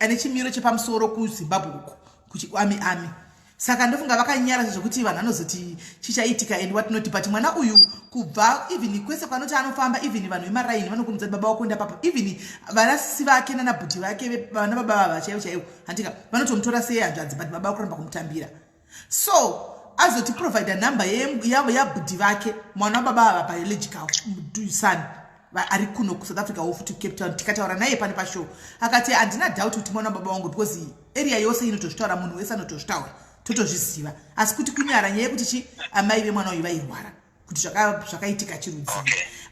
S1: ane chimiro chepamusoro kuzimbabwe uko kuchiami saka ndofunga vakanyara zvokuti vanhu vanozoti chichaitika and watinoti but mwana uyu kubva even kwese kwanoti anofamba even vanhu vemaraini vanokumudza baba wakuenda papa even vanasisi vake nanabhuti vake vana baba vava chaivo handika vanotomutora sehanzvadzi but baba vakuramba kumutambira so azoti provide number yabhuti vake mwana wababa vava biological son ari kuno kuSouth Africa wofuti Cape Town tikataura naye pane pashow akati handina doubt kuti mwana baba wangu because area yose inotozvitaura munhu wese anotozvitaura totozviziva asi kuti kunyara nyaya yekuti amai vemwana uyu vairwara kuti zvakaitika chirudzi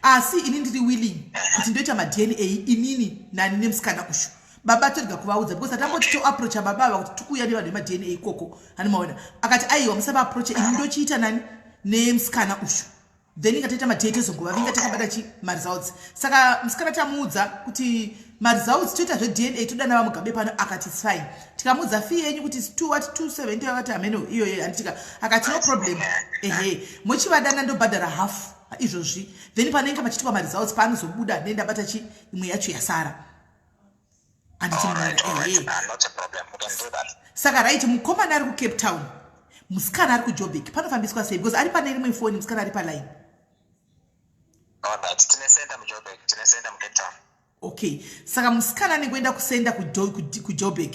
S1: asi ini ndiri willing kuti ndoita madna inini nani nemusikana uyu baba toriga kuvaudza because atamboti toaproacha baba ava kuti tikuuya nevanhu vemadna ikoko anomaona akati aiwa musava aproacha ini ndochiita nani nemusikana uyu then ikatoita madate ezonguva vinga takabata chi maresults saka musikana tamuudza kuti maresults toita zvedna toda navamugabe pano akati it's fine tikamuudza fee yenyu kuti 270 akati ameno iyoyo handitika akati no problem mochivadana ndobhadhara half izvozvi then panenge pachitwa maresults paanozobuda nendabata chi imwe yacho yasara saka right mukomana ari kuCape Town musikana ari kuJoburg panofambiswa sei because ari pane rimwe foni musikana ari paline okay saka musikana anengoenda kusenda kuJoburg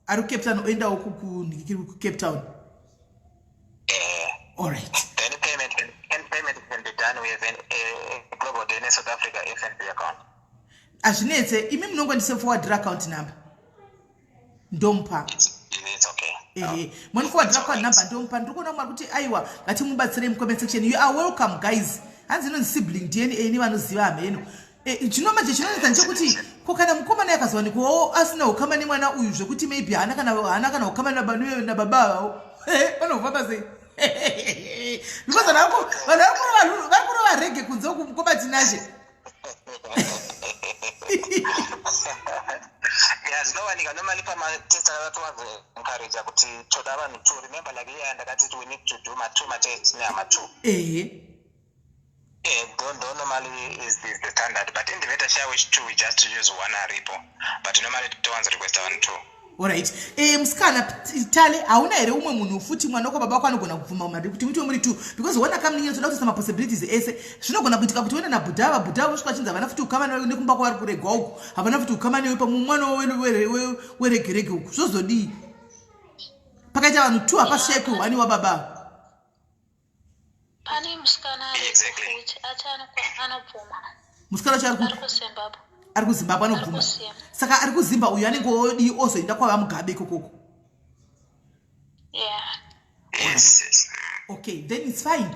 S1: ari Cape Town oendawo kuCape Town all right
S4: then payment can be done with a global DNA South Africa FNB account
S1: azvinetse imi munongondise forward account number ndompa
S4: it's okay
S1: Mon forward kwa number ndompa ndikuona mwa kuti aiwa ngati mubatsire mu comment section. You are welcome guys. Hanzi no sibling DNA ni vanoziva ameno. Chinoma chinoita nchekuti kokana mukomana yakazwa ndiko asina ukamani mwana uyu zvekuti maybe hana kana ukamani na baba vavo. Vanobva sei? Because vanakuru varege kunze kumukoma tinashe.
S5: Yes, no one can normally come and test to encourage to remember like we need to do my 2 tests near my 2. Don't normally is the standard, but in the better share which 2 we just use 1 repo, but normally don't request 1 2.
S1: Alright. Mskana tale hauna ere umwe munhu futi mwana wako baba wako anogona kuvuma mari kuti muti muri 2 because wona kamningi toda kuisa ma possibilities ese zvinogona kuitika kuti wena na budhava usvika chinza vana futi ukama nawe nekumba kwa vari kuregwa uku havana futi ukama nawe pamwana weregerege uku zvozodii pakaita vanhu 2 hapashaikwe 1 wababa
S3: pane musikana kuti anobvuma
S1: musikana ari kuzimbabwe anobvuma saka ari kuzimba uyu anenge ozoenda kwava mugabe ikokoko.
S5: Yes.
S1: Okay, then it's fine.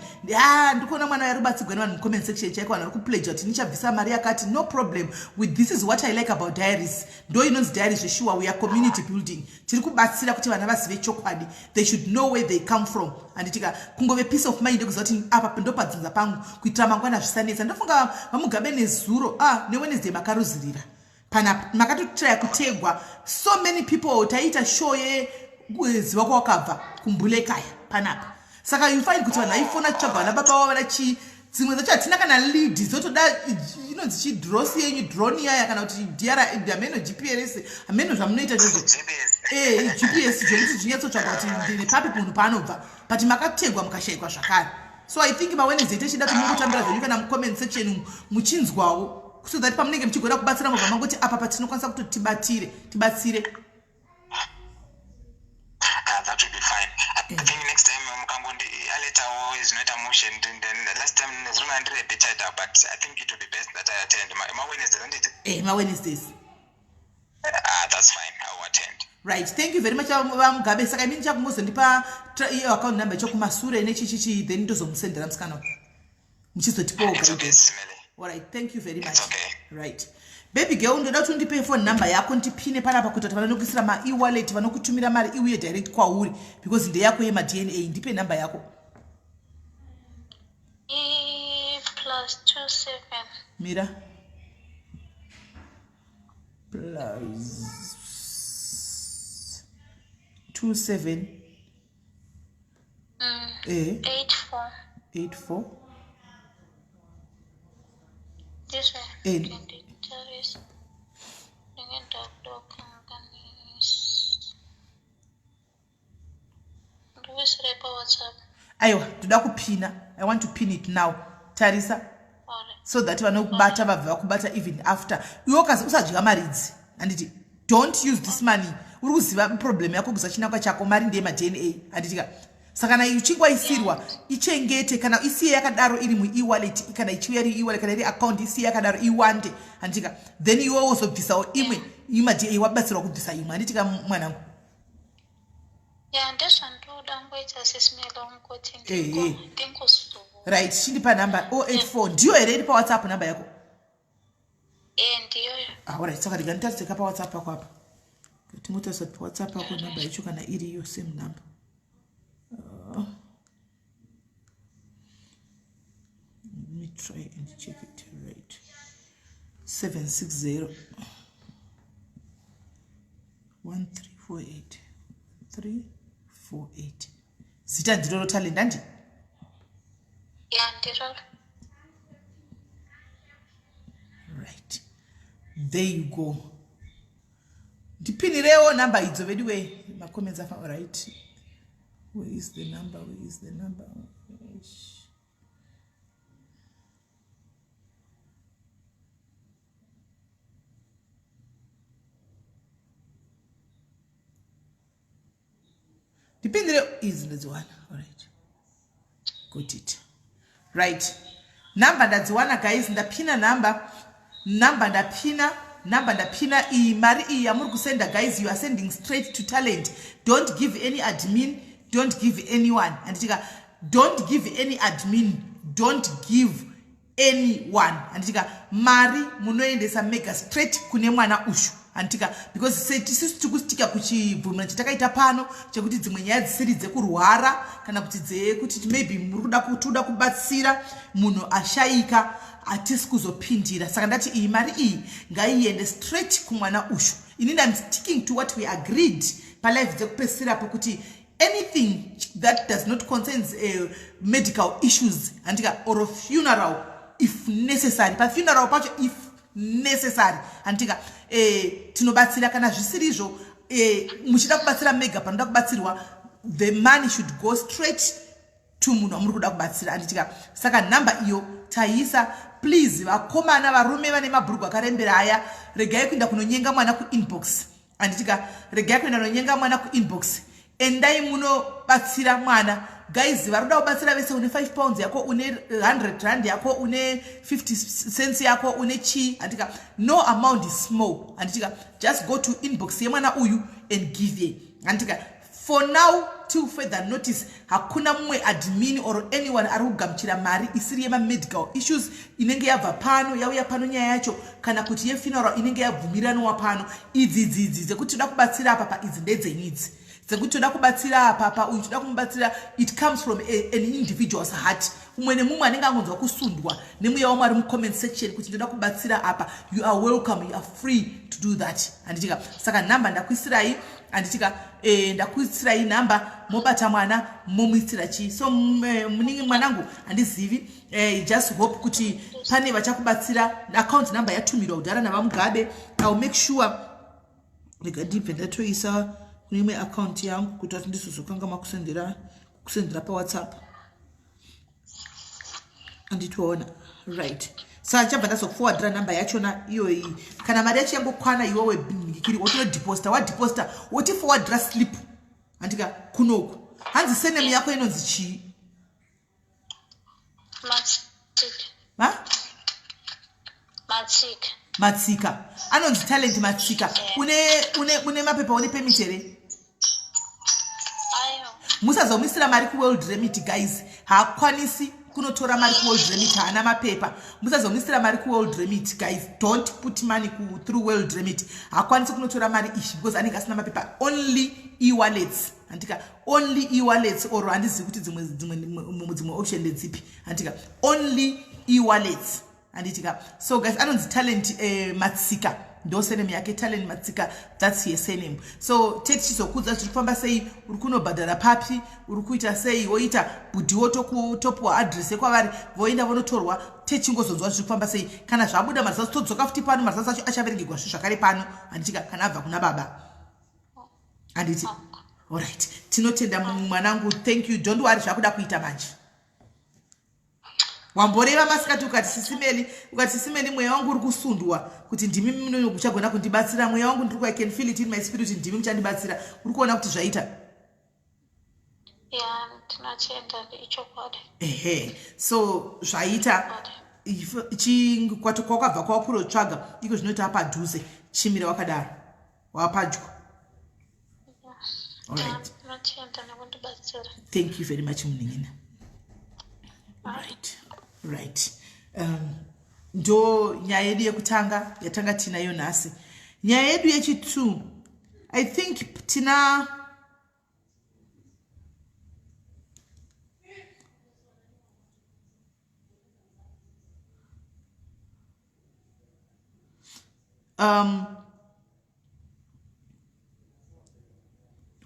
S1: Ndikuona mwana yarubatsirwa nevanhu mucomment section chaiko vanhu vari kupledge kuti nichabvisa mari yakati no problem with this is what I like about diaries. Ndo inonzi diaries zveshuwa we are community building. Tiri kubatsira kuti vana vazive chokwadi. They should know where they come from. Anditika kungove peace of mind kuziva kuti apa ndo padzinza pangu kuitira mangwana zvisanetsa. Ndofunga vamugabe nezuro neWednesday makaruzirira. Pana makatotraya kutegwa so many people taita show yeziva kwakabva kumbulekaya panapa. Saka you find kuti vanhu vaifona tsvagwa nababa vavo vanachi dzimwe dzacho hatina kana lead dzotoda inonzi chidrosi yenyu drone yaya kana kuti ameno GPS ameno zvamunoita izvozvo GPS zvokuti zvinyatsotsvagwa kuti ndine papi munhu paanobva but makategwa mukashayikwa zvakare. So I think maWednesday tichida kuti mungotambira zvenyu kana mucomment section muchinzwawo so that pamunenge muchigona kubatsira mubva mangoti apa patinokwanisa kuti tibatsire.
S5: That would be fine. I think next time I'll let our is not a motion. Then last time is wrong and better, but I think it would be best that I attend. My Wednesdays, isn't it?
S1: My Wednesdays.
S5: That's fine. I'll attend.
S1: Right. Thank you very much. Mugabe saka imini chakumozo ndipa iyo account number chokumasure nechichichi then ndozomusendera msikana. Muchizotipoka.
S5: It's okay, Smelly.
S1: All right. Thank you very much.
S5: It's okay.
S1: Right. Baby girl, ndoda kuti ndipe phone number yako ndipine panapa kuti vanokisira ma e-wallet vanokutumira mari iuye direct kwauri because ndeye yako yema DNA. Ndipe number yako.
S3: +27
S1: Mira. +27 84
S3: this way.
S1: Aiwa, toda kupina. I want to pin it now. Tarisa. So that vanokubata vabva vakubata even after. Iwe usadya maridzi. Anditi, don't use this money. Uri kuziva problem yako kusachina chako mari ndeye ma-DNA. Anditika. Saka kana ichingwa isirwa ichengete kana isiye yakadaro iri mu e-wallet kana ichiuya iri e-wallet kana iri account isiye yakadaro iwande andika then iwe wozobvisawo imwe imati wabatsirwa kubvisa imwe anditika mwanangu
S3: ndezvandoda ngoita sesimela unkoti ndingosuku
S1: right chindipa number 084 ndiyo here iri pa WhatsApp number yako
S3: ndiyoyo
S1: alright saka ndingatadzika pa WhatsApp yako apa tingotaisa pa WhatsApp yako number yacho kana iri iyo same number. Let me try and check it right. 760 1348 348. Zita ndiro talent andi?
S3: Ndiro.
S1: Right. There you go. Ndipinirewo number idzo vediwe ma comments afa right. Where is the number? Where is the number? Depending is the one. All right. Got it. Right. Number that's one guys. The pina number. Number the pina. number ndapina iyi mari iyi yamuri kusenda guys, you are sending straight to talent. Don't give any admin, don't give anyone. Anditika don't give any admin, don't give anyone. Anditika mari munoendesa mega straight kune mwana ushu. Antika because tisisi tikustika kuchibvumira chitakaita pano chekuti dzimwe nyaya dzisiri dzekurwara kana kuti dzekuti maybe muri kuda kubatsira munhu ashaika, hatisi kuzopindira. Saka ndati iyi mari iyi ngaiende straight kumwana ushu. Inini I'm sticking to what we agreed palive dzekupesira pokuti anything that does not concern medical issues antika or funeral if necessary, pa funeral pacho if necessary antika tinobatsira. Kana zvisirizvo muchida kubatsira mega panoda kubatsirwa, the money should go straight to munhu wamuri kuda kubatsira. Anditika saka nhamba iyo taisa, please vakomana varume vane mabhurugu akarembera aya, regai kuenda kunonyenga mwana kuinbox. Anditika regai kuenda kunonyenga mwana kuinbox, endai munobatsira mwana. Guys, varuda kubatsira vese, une 5 pounds yako, une 100 rand yako, une 50 cents yako, une chi. Antika no amount is small. Antika just go to inbox yemwana uyu and give ye. Antika for now till further notice hakuna mwe admin or anyone ari kugamuchira mari isiri yema medical issues inenge yabva pano yauya pano nyaya yacho, kana kuti yefuneral inenge yabvumiranwa pano. Idzi dzekuti toda kubatsira apa pa idzi ndedzenyu idzi dzekuti toda kubatsira apa uyu toda kumubatsira, it comes from an individual's heart. Umwe nemumwe anenge angonzwa kusundwa nemuya wamwe ari mucomment section kuti ndoda kubatsira apa, you are welcome, you are free to do that. Anditika saka namba ndakuisirai, anditika ndakuisirai namba, mobata mwana momuisira chi. So muningi mwanangu andizivi, just hope kuti pane vachakubatsira. Account number yatumirwa kudhara navamugabe. I'll make sure ndikadipe ndatoisa kune account yangu kuti ndisozokanga makusendera pa WhatsApp anditoona right. Saka chabva ndazokuforwardira namba yachona iyoyi. Kana mari yacho yangokwana iwewe bingikiri wotodeposita, wadeposita woti forwardira slip andika kunoku. Hanzi surname yako inonzi chii? Matsika. Anonzi Talent Matsika. Une mapepa une permit here? Musazomisira mari ku World Remit guys. Hakwanisi kunotora mari ku World Remit, haana mapepa. Musazomisira mari ku World Remit guys. Don't put money through World Remit. Hakwanisi kunotora mari ishi because anenge asina mapepa. Only e-wallets. Antika only e-wallets or andizi kuti dzimwe option ndedzipi. Antika only e-wallets. Anditika so guys, anonzi Talent Matsika. Ndo surname yake Talent Matsika, that's his surname. So teti chizokudza chifamba sei uri kunobhadhara papi, uri kuita sei woita budhi wotopwa address yekwavari voenda vonotorwa, teti chingozonzwa zvifamba sei. Kana zvabuda mazaso todzoka futi pano, mazaso acho achaverengegwa zvakare pano. Anditika kana abva kuna baba. Anditi alright, tinotenda mwanangu, thank you, don't worry zvakuda kuita manje. Wamboreva masikati ukati sisimeli mweya wangu uri kusundwa kuti ndimi munhu kuchagona kundibatsira. Mweya wangu ndiri ku I can feel it in my spirit ndimi muchandibatsira. Uri kuona kuti zvaita?
S3: Yeah, tinachenda ichokwadi.
S1: So zvaita chingwato kwakabva kwapuro tsvaga iko zvinoita padhuze chimira wakadaro wapadyo. All right. Thank you very much Muningina. Right. Ndo nyaya yedu yekutanga yatanga tinayo nhasi. Nyaya yedu yechi2 I think tina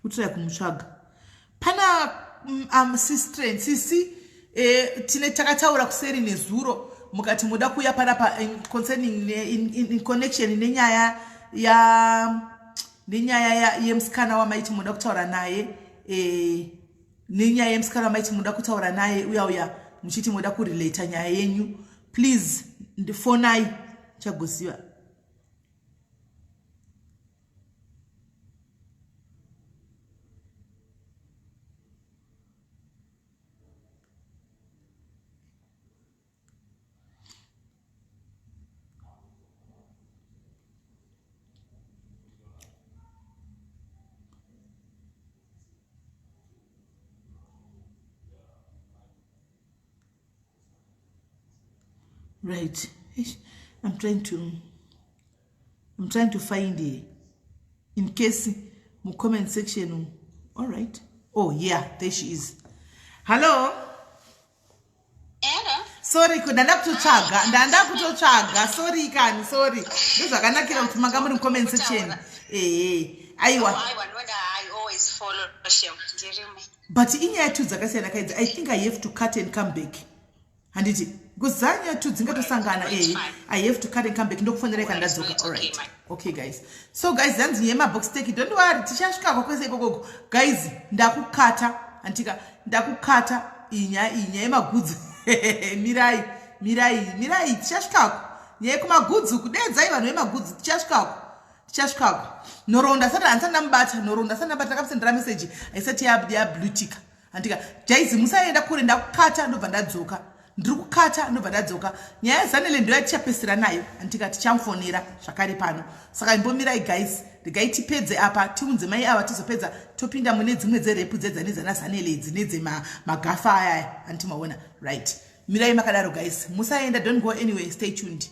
S1: kutira kumutsvaga pana sister sisi tine takataura kuseri nezuro mukati muda kuya panapa concerning in connection nenyaya yemsikana wamaiti muda kutaura naye nenyaya yemsikana wamaiti muda kutaura naye uya muchiti muda kurelate nyaya yenyu, please ndifonai chagoziva. Right. I'm trying to find a in case mu comment section. All right. Oh yeah, there she is. Hello.
S3: Hello.
S1: Sorry, ndanda kutotsvaga. Sorry kani, sorry. Ndozvakanakira kuti manga muri comment section. Aiwa.
S3: I always follow Shem.
S1: But inyaya tu dzakasiyana kaidzi, I think I have to cut and come back. Handiti, kuzanya tu dzingatosangana I have to cut and come back. Ndokufonera kandadzoka. All right. Okay guys. So guys, zanzi yema box take. Don't worry, tichasvika kwakwese ikoko. Guys, ndakukata antika ndakukata inya yemagudzi. Mirai tichasvikako. Nyaya kumagudzi kudedzai vanhu vemagudzi tichasvikako. Noronda sata ansandambata kapsendera message aisati ya blue tick. Antika jaizi musaenda kure ndakukata ndobva ndadzoka. Ndikukata ndobva ndadzoka. Nyaya zanele ndo yatichapesera nayo antika tichamfonera zvakare pano. Saka imbomirai guys, regai tipedze apa tiunze mai ava tizopedza topinda mune dzimwe dzerepu dzedzanizana zanele dzinedze magafa aya antimaona. Right. Mirai makadaro guys. Musaenda, don't go anywhere, stay tuned.